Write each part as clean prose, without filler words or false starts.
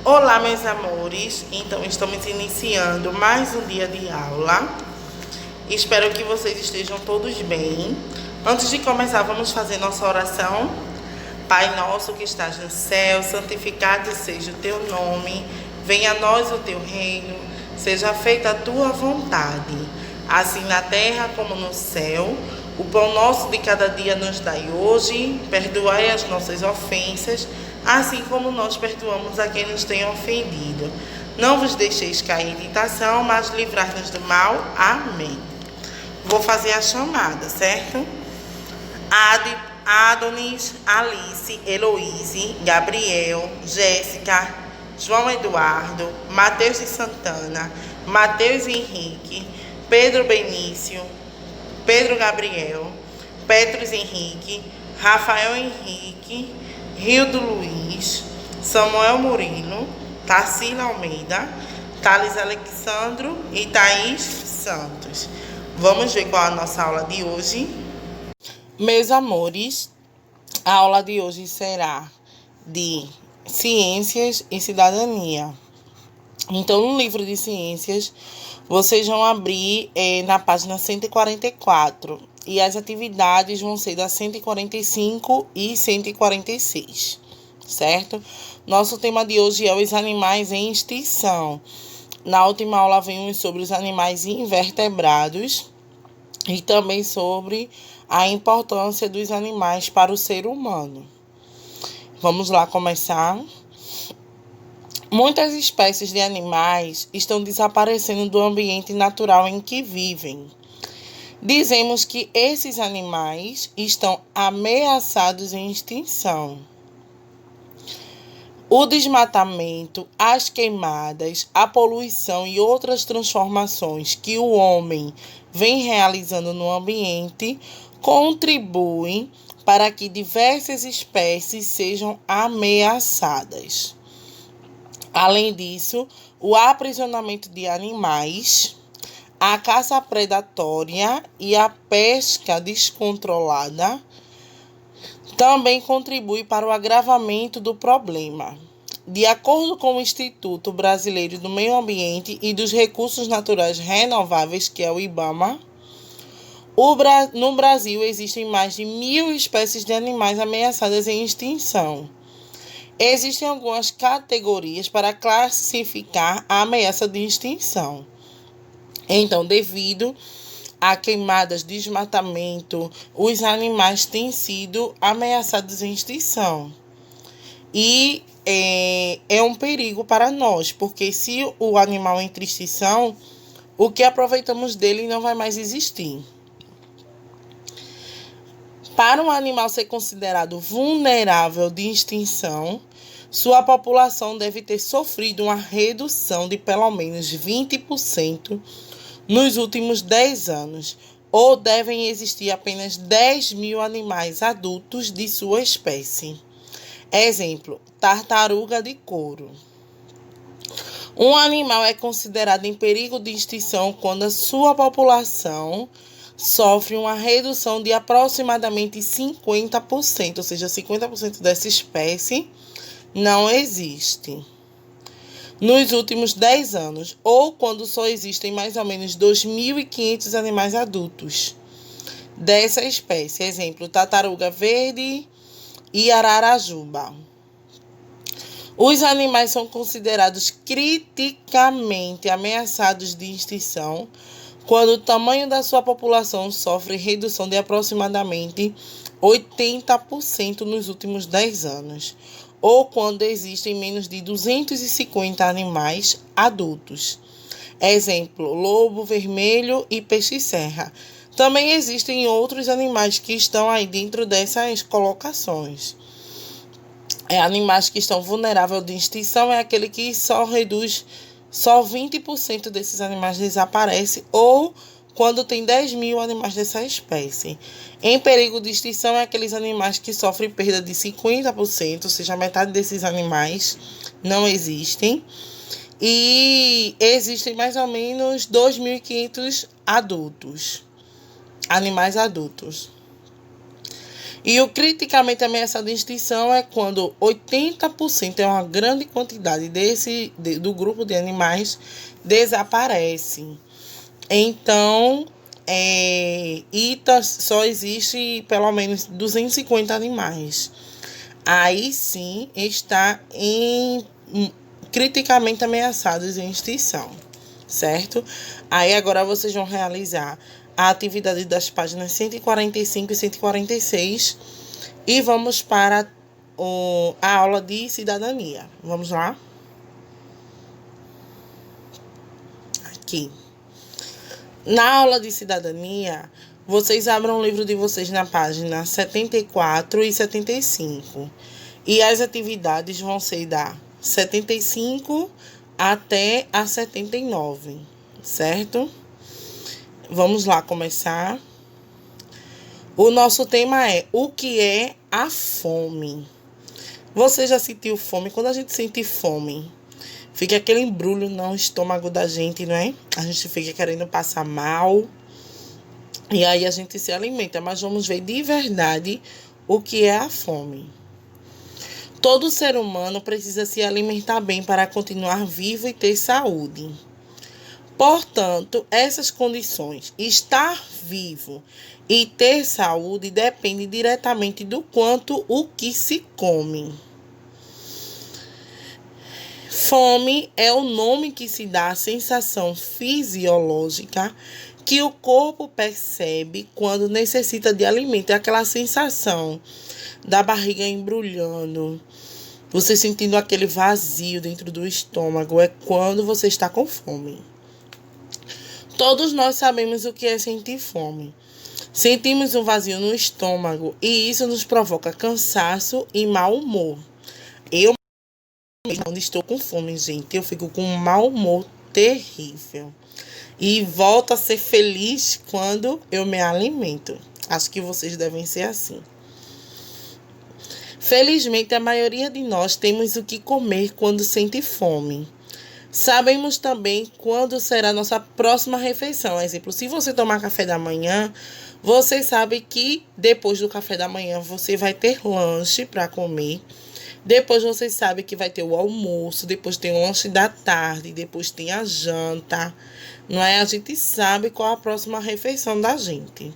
Olá, meus amores. Então, estamos iniciando mais um dia de aula. Espero que vocês estejam todos bem. Antes de começar, vamos fazer nossa oração. Pai nosso que estás no céu, santificado seja o teu nome. Venha a nós o teu reino. Seja feita a tua vontade, assim na terra como no céu. O pão nosso de cada dia nos dai hoje. Perdoai as nossas ofensas, assim como nós perdoamos a quem nos tem ofendido. Não vos deixeis cair em tentação, mas livrai-nos do mal. Amém. Vou fazer a chamada, certo? Adonis, Alice, Heloíse, Gabriel, Jéssica, João Eduardo, Matheus de Santana, Matheus Henrique, Pedro Benício, Pedro Gabriel, Petros Henrique, Rafael Henrique, Rildo Luiz, Samuel Murilo, Tarsila Almeida, Thales Alexandro e Thaís Santos. Vamos ver qual é a nossa aula de hoje. Meus amores, a aula de hoje será de Ciências e Cidadania. Então, no livro de Ciências, vocês vão abrir na página 144 e as atividades vão ser da 145 e 146, certo? Nosso tema de hoje é os animais em extinção. Na última aula vimos sobre os animais invertebrados e também sobre a importância dos animais para o ser humano. Vamos lá começar. Muitas espécies de animais estão desaparecendo do ambiente natural em que vivem. Dizemos que esses animais estão ameaçados em extinção. O desmatamento, as queimadas, a poluição e outras transformações que o homem vem realizando no ambiente contribuem para que diversas espécies sejam ameaçadas. Além disso, o aprisionamento de animais, a caça predatória e a pesca descontrolada também contribui para o agravamento do problema. De acordo com o Instituto Brasileiro do Meio Ambiente e dos Recursos Naturais Renováveis, que é o IBAMA, no Brasil existem mais de 1.000 espécies de animais ameaçadas em extinção. Existem algumas categorias para classificar a ameaça de extinção. Então, devido a queimadas, desmatamento, os animais têm sido ameaçados em extinção. E é um perigo para nós, porque se o animal entra em extinção, o que aproveitamos dele não vai mais existir. Para um animal ser considerado vulnerável de extinção, sua população deve ter sofrido uma redução de pelo menos 20% nos últimos 10 anos, ou devem existir apenas 10.000 animais adultos de sua espécie. Exemplo, tartaruga de couro. Um animal é considerado em perigo de extinção quando a sua população sofre uma redução de aproximadamente 50%, ou seja, 50% dessa espécie não existe nos últimos 10 anos, ou quando só existem mais ou menos 2.500 animais adultos dessa espécie. Exemplo, tartaruga verde e ararajuba. Os animais são considerados criticamente ameaçados de extinção quando o tamanho da sua população sofre redução de aproximadamente 80% nos últimos 10 anos, ou quando existem menos de 250 animais adultos. Exemplo, lobo vermelho e peixe-serra. Também existem outros animais que estão aí dentro dessas colocações. Animais que estão vulneráveis de extinção é aquele que só 20% desses animais desaparecem, ou quando tem 10.000 animais dessa espécie. Em perigo de extinção é aqueles animais que sofrem perda de 50%, ou seja, metade desses animais não existem. E existem mais ou menos 2.500 adultos, animais adultos. E o criticamente ameaçado de extinção é quando 80% é uma grande quantidade do grupo de animais desaparece. Então, só existe pelo menos 250 animais. Aí sim está criticamente ameaçados em extinção, certo? Aí agora vocês vão realizar a atividade das páginas 145 e 146 e vamos para a aula de cidadania. Vamos lá? Aqui. Na aula de cidadania, vocês abram o livro de vocês na página 74 e 75. E as atividades vão ser da 75 até a 79, certo? Vamos lá começar. O nosso tema é o que é a fome. Você já sentiu fome? Quando a gente sente fome, fica aquele embrulho no estômago da gente, não é? A gente fica querendo passar mal. E aí a gente se alimenta. Mas vamos ver de verdade o que é a fome. Todo ser humano precisa se alimentar bem para continuar vivo e ter saúde. Portanto, essas condições, estar vivo e ter saúde, depende diretamente do quanto o que se come. Fome é o nome que se dá à sensação fisiológica que o corpo percebe quando necessita de alimento. É aquela sensação da barriga embrulhando, você sentindo aquele vazio dentro do estômago. É quando você está com fome. Todos nós sabemos o que é sentir fome. Sentimos um vazio no estômago e isso nos provoca cansaço e mau humor. Eu, quando estou com fome, gente, eu fico com um mau humor terrível. E volto a ser feliz quando eu me alimento. Acho que vocês devem ser assim. Felizmente, a maioria de nós temos o que comer quando sente fome. Sabemos também quando será nossa próxima refeição. Exemplo, se você tomar café da manhã, você sabe que depois do café da manhã você vai ter lanche para comer. Depois você sabe que vai ter o almoço, depois tem o lanche da tarde, depois tem a janta. Não é? A gente sabe qual a próxima refeição da gente.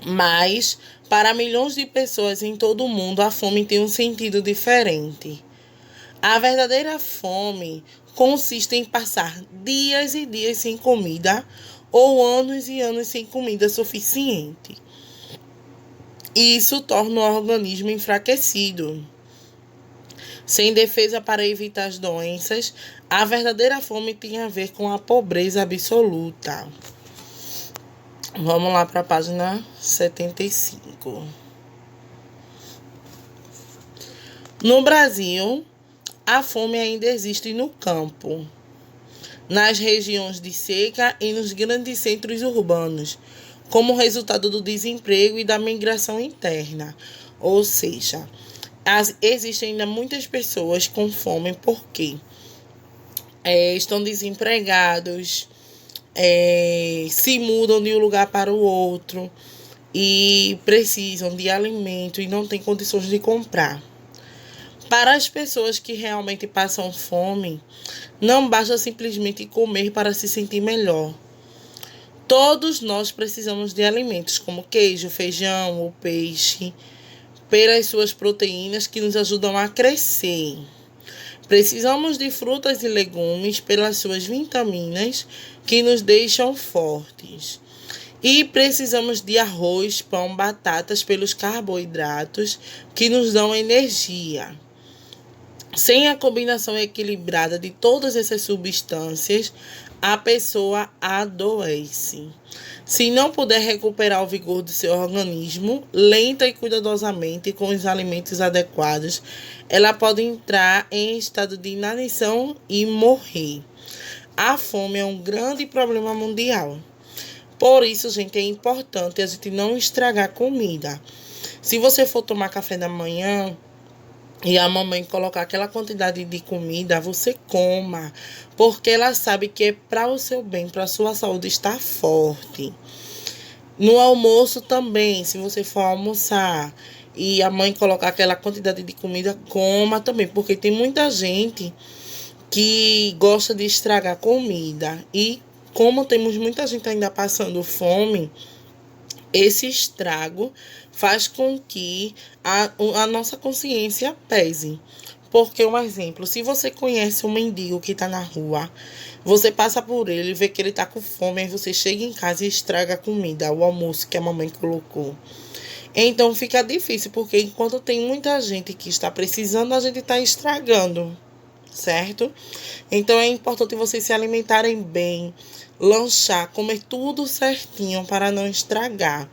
Mas, para milhões de pessoas em todo o mundo, a fome tem um sentido diferente. A verdadeira fome consiste em passar dias e dias sem comida ou anos e anos sem comida suficiente. Isso torna o organismo enfraquecido. Sem defesa para evitar as doenças, a verdadeira fome tem a ver com a pobreza absoluta. Vamos lá para a página 75. No Brasil, a fome ainda existe no campo, nas regiões de seca e nos grandes centros urbanos, como resultado do desemprego e da migração interna. Ou seja, existem ainda muitas pessoas com fome porque estão desempregados, se mudam de um lugar para o outro e precisam de alimento e não têm condições de comprar. Para as pessoas que realmente passam fome, não basta simplesmente comer para se sentir melhor. Todos nós precisamos de alimentos como queijo, feijão ou peixe, pelas suas proteínas que nos ajudam a crescer. Precisamos de frutas e legumes pelas suas vitaminas que nos deixam fortes. E precisamos de arroz, pão, batatas pelos carboidratos que nos dão energia. Sem a combinação equilibrada de todas essas substâncias, a pessoa adoece. Se não puder recuperar o vigor do seu organismo, lenta e cuidadosamente com os alimentos adequados, ela pode entrar em estado de inanição e morrer. A fome é um grande problema mundial. Por isso, gente, é importante a gente não estragar comida. Se você for tomar café da manhã e a mamãe colocar aquela quantidade de comida, você coma, porque ela sabe que é para o seu bem, para a sua saúde estar forte. No almoço também, se você for almoçar e a mãe colocar aquela quantidade de comida, coma também, porque tem muita gente que gosta de estragar comida. E como temos muita gente ainda passando fome, esse estrago faz com que a nossa consciência pese. Porque, um exemplo, se você conhece um mendigo que está na rua, você passa por ele, vê que ele está com fome, aí você chega em casa e estraga a comida, o almoço que a mamãe colocou. Então fica difícil, porque enquanto tem muita gente que está precisando, a gente está estragando, certo? Então é importante vocês se alimentarem bem, lanchar, comer tudo certinho para não estragar.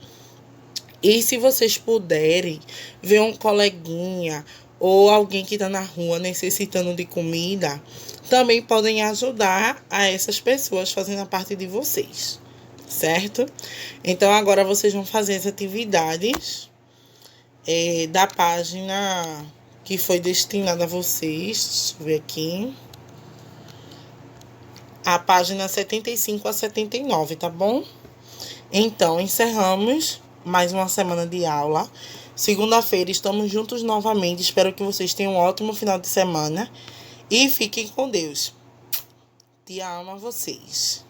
E se vocês puderem ver um coleguinha ou alguém que está na rua necessitando de comida, também podem ajudar a essas pessoas fazendo a parte de vocês, certo? Então agora vocês vão fazer as atividades da página que foi destinada a vocês. Deixa eu ver aqui. A página 75 a 79, tá bom? Então, encerramos mais uma semana de aula. Segunda-feira estamos juntos novamente. Espero que vocês tenham um ótimo final de semana. E fiquem com Deus. Te amo a vocês.